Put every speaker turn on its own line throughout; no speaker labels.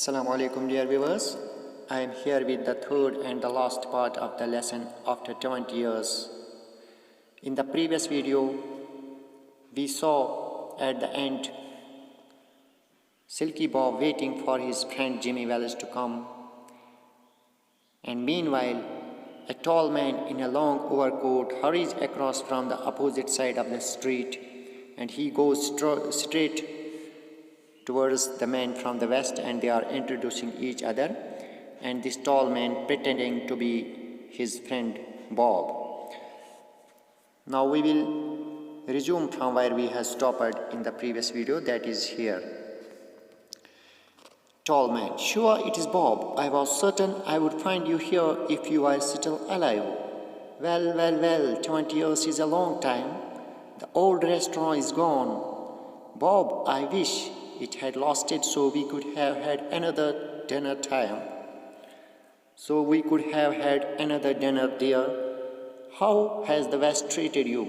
Assalamu alaikum dear viewers. I am here with the third and the last part of the lesson after 20 years. In the previous video, we saw at the end Silky Bob waiting for his friend Jimmy Wallace to come. And meanwhile, a tall man in a long overcoat hurries across from the opposite side of the street, and he goes straight towards the man from the west, and they are introducing each other, and this tall man pretending to be his friend Bob. Now we will resume from where we have stopped in the previous video, that is here. Tall man: sure, it is Bob. I was certain I would find you here if you are still alive. Well, 20 years is a long time. The old restaurant is gone. Bob, I wish it had lasted so we could have had another dinner time. So we could have had another dinner there. How has the West treated you?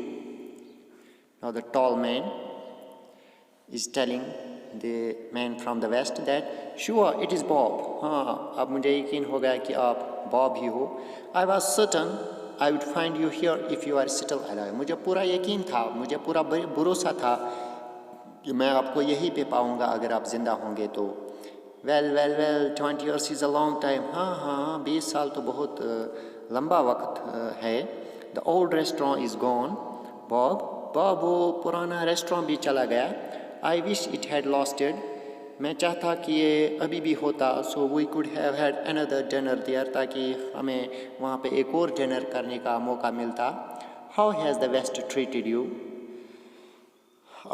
Now the tall man is telling the man from the West that sure, it is Bob. हाँ, अब मुझे यकीन हो गया कि आप Bob ही हो. I was certain I would find you here if you are still alive. मुझे पूरा यकीन था, मुझे पूरा भरोसा था कि मैं आपको यहीं पे पाऊँगा अगर आप ज़िंदा होंगे तो. Well, 20 years is a long time. हाँ, 20 साल तो बहुत लंबा वक्त है. The old restaurant is gone. Bob, वो पुराना रेस्टोरेंट भी चला गया. I wish it had lasted. मैं चाहता कि ये अभी भी होता. So we could have had another dinner there, ताकि हमें वहाँ पे एक और डिनर करने का मौका मिलता. How has the West treated you?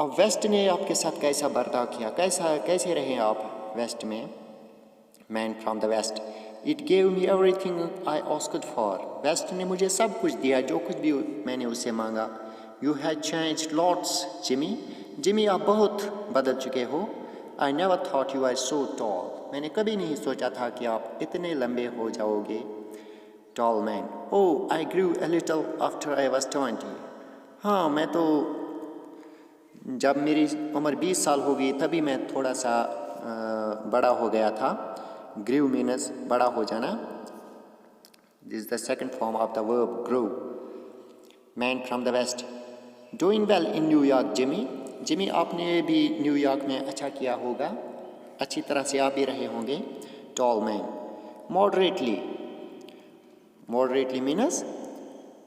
अब वेस्ट ने आपके साथ कैसा बर्ताव किया, कैसे रहे आप वेस्ट में? Man from the west: it gave me everything I asked for. West ने मुझे सब कुछ दिया, जो कुछ भी मैंने उससे मांगा. You have changed lots Jimmy. Jimmy, आप बहुत बदल चुके हो. I never thought you are so tall. मैंने कभी नहीं सोचा था कि आप इतने लंबे हो जाओगे. Tall man: oh, I grew a little after I was 20. हाँ, मैं तो जब मेरी उम्र 20 साल हो गई तभी मैं थोड़ा सा बड़ा हो गया था. ग्रीव मीन्स बड़ा हो जाना. This is the second form of the verb grow. Man from the west: doing well in New York Jimmy. Jimmy, आपने भी न्यूयॉर्क में अच्छा किया होगा, अच्छी तरह से आप भी रहे होंगे. Tall man: moderately means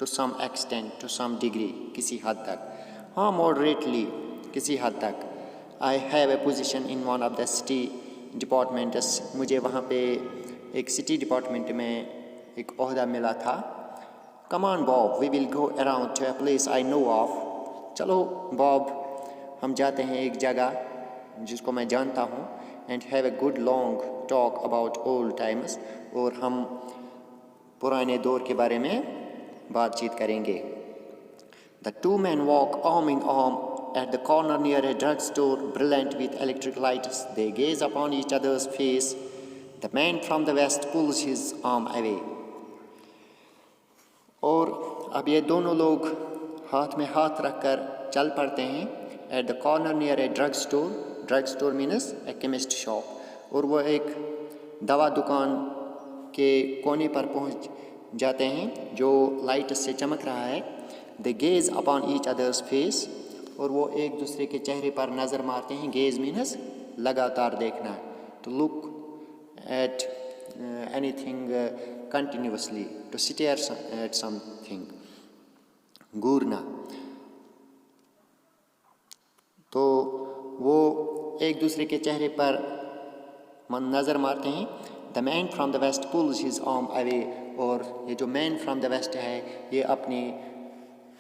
to some extent, to some degree, किसी हद तक. हाँ, मॉडरेटली, किसी हद तक. I have a position in one of the city departments. मुझे वहाँ पे एक सिटी डिपार्टमेंट में एक ओहदा मिला था. Come on Bob, we will go around to a place I know of. चलो बॉब, हम जाते हैं एक जगह जिसको मैं जानता हूँ. And have a good long talk about old times. और हम पुराने दौर के बारे में बातचीत करेंगे. The two men walk arm in arm at the corner near a drugstore brilliant with electric lights. They gaze upon each other's face. The man from the west pulls his arm away. और अब ये दोनों लोग हाथ में हाथ रखकर चल पड़ते हैं. At the corner near a drugstore. Drugstore means a chemist shop. और वो एक दवा दुकान के कोने पर पहुंच जाते हैं जो लाइट से चमक रहा है. They gaze upon each other's face. और वो एक दूसरे के चेहरे पर नज़र मारते हैं. Gaze means लगातार देखना. To look at anything continuously. To stare at something. घूरना. तो वो एक दूसरे के चेहरे पर नज़र मारते हैं. The man from the west pulls his arm away. और ये जो man from the west है, ये अपनी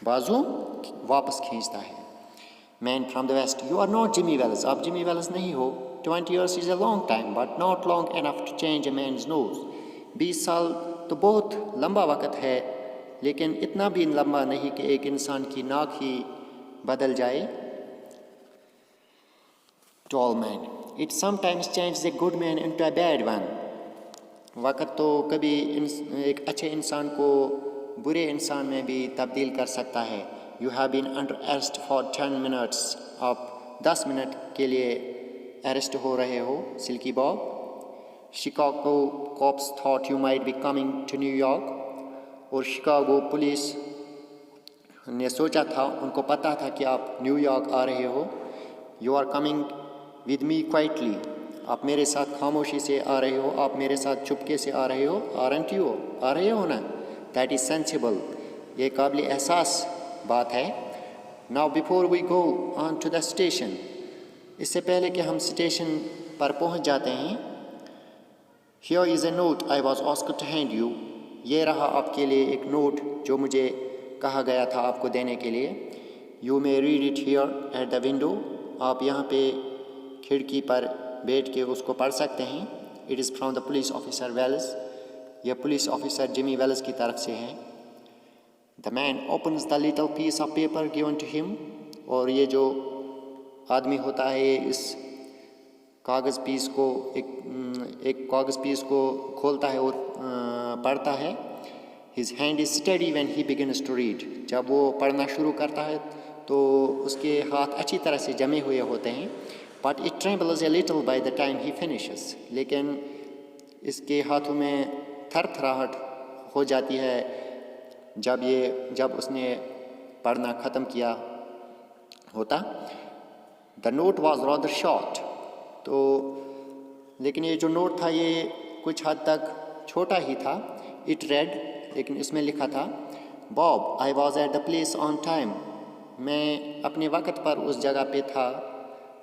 बाजू वापस खींचता है. Man from the west: you are not Jimmy Wales. आप जिमी वेल्स नहीं हो. 20 years is a long time but not long enough to change a man's nose. 20 साल तो बहुत लंबा वक्त है, लेकिन इतना भी लंबा नहीं कि एक इंसान की नाक ही बदल जाए. Tall man: it sometimes changes a good man into a bad one. वक्त तो कभी एक अच्छे इंसान को बुरे इंसान में भी तब्दील कर सकता है. You have been under arrest for 10 minutes. आप 10 मिनट के लिए अरेस्ट हो रहे हो silky Bob. Chicago cops thought you might be coming to New York. और शिकागो पुलिस ने सोचा था, उनको पता था कि आप न्यूयॉर्क आ रहे हो. You are coming with me quietly. आप मेरे साथ खामोशी से आ रहे हो, आप मेरे साथ चुपके से आ रहे हो. Aren't you? आ रहे हो ना? That is sensible. ये काबिल एहसास बात है. Now before we go on to the station, इससे पहले कि हम स्टेशन पर पहुंच जाते हैं, here is a note I was asked to hand you. ये रहा आपके लिए एक नोट जो मुझे कहा गया था आपको देने के लिए. You may read it here at the window. आप यहाँ पे खिड़की पर बैठ के उसको पढ़ सकते हैं. It is from the police officer Wells. यह पुलिस ऑफिसर जिमी वेल्स की तरफ से है. The man opens the little piece of paper given to him. और ये जो आदमी होता है इस कागज़ पीस को एक कागज़ पीस को खोलता है और पढ़ता है. His hand is steady when he begins to read. जब वो पढ़ना शुरू करता है तो उसके हाथ अच्छी तरह से जमे हुए होते हैं. But it trembles a little by the time he finishes. लेकिन इसके हाथों में थरथराहट हो जाती है जब उसने पढ़ना ख़त्म किया होता. The note was rather short. तो लेकिन ये जो नोट था ये कुछ हद तक छोटा ही था. It read, लेकिन इसमें लिखा था, Bob, I was at the place on time. मैं अपने वक्त पर उस जगह पे था.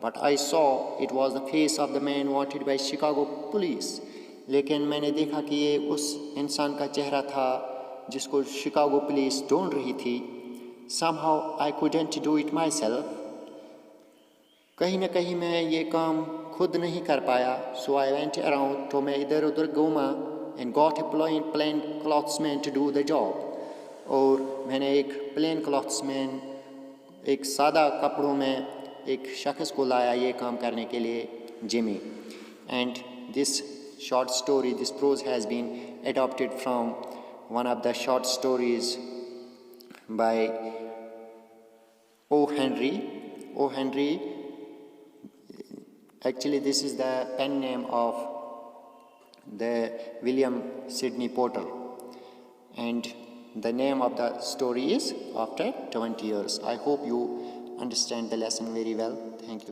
But I saw it was the face of the man wanted by Chicago police. लेकिन मैंने देखा कि ये उस इंसान का चेहरा था जिसको शिकागो पुलिस ढूंढ रही थी. Somehow I couldn't do it myself. कहीं न कहीं मैं ये काम खुद नहीं कर पाया. So I went around. तो मैं इधर उधर घूमा and got a plain clothesman to do the job. और मैंने एक plain clothesman, एक सादा कपड़ों में एक शख्स को लाया ये काम करने के लिए, Jimmy. And this short story, this prose has been adopted from one of the short stories by O. Henry. O. Henry, actually this is the pen name of the William Sidney Porter. And the name of the story is After 20 Years. I hope you understand the lesson very well. Thank you.